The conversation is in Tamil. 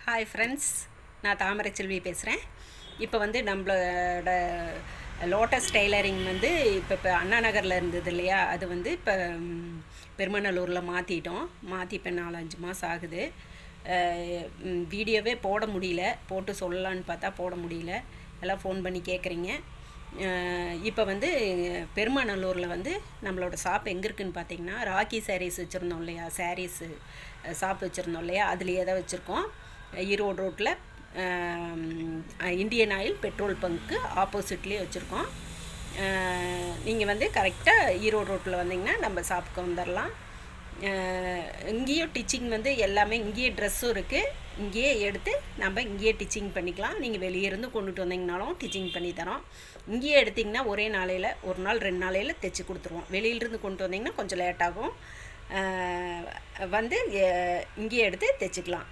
ஹாய் ஃப்ரெண்ட்ஸ், நான் தாமரை செல்வி பேசுகிறேன். இப்போ வந்து நம்மளோட லோட்டஸ் டெய்லரிங் வந்து இப்போ அண்ணா நகரில் இருந்தது இல்லையா, அது வந்து இப்போ பெருமநல்லூரில் மாற்றி இப்போ 4-5 மாதம் ஆகுது. வீடியோவே போட முடியல, போட்டு சொல்லலான்னு பார்த்தா போட முடியல. எல்லாம் ஃபோன் பண்ணி கேட்குறீங்க. இப்போ வந்து பெருமநல்லூரில் வந்து நம்மளோட ஷாப் எங்கே இருக்குதுன்னு பார்த்தீங்கன்னா, ராக்கி சாரீஸ் வச்சுருந்தோம் இல்லையா, சாரீஸு ஷாப் வச்சுருந்தோம் இல்லையா, அதுலேயே தான் வச்சுருக்கோம். ஈரோடு ரோட்டில் இந்தியன் ஆயில் பெட்ரோல் பங்க்கு ஆப்போசிட்லேயே வச்சுருக்கோம். நீங்கள் வந்து கரெக்டாக ஈரோடு ரோட்டில் வந்தீங்கன்னா நம்ம ஷாப்புக்கு வந்துடலாம். இங்கேயும் டிச்சிங் வந்து எல்லாமே இங்கேயே ட்ரெஸ்ஸும் இருக்குது, இங்கேயே எடுத்து நம்ம இங்கேயே டிச்சிங் பண்ணிக்கலாம். நீங்கள் வெளியே இருந்து கொண்டுட்டு வந்தீங்கனாலும் டிச்சிங் பண்ணி தரோம். இங்கேயே எடுத்திங்கன்னா ஒரே நாளையில், ஒரு நாள் 2 நாளையில் தைச்சி கொடுத்துருவோம். வெளியிலிருந்து கொண்டு வந்தீங்கன்னா கொஞ்சம் லேட்டாகும். வந்து இங்கேயே எடுத்து தைச்சிக்கலாம்.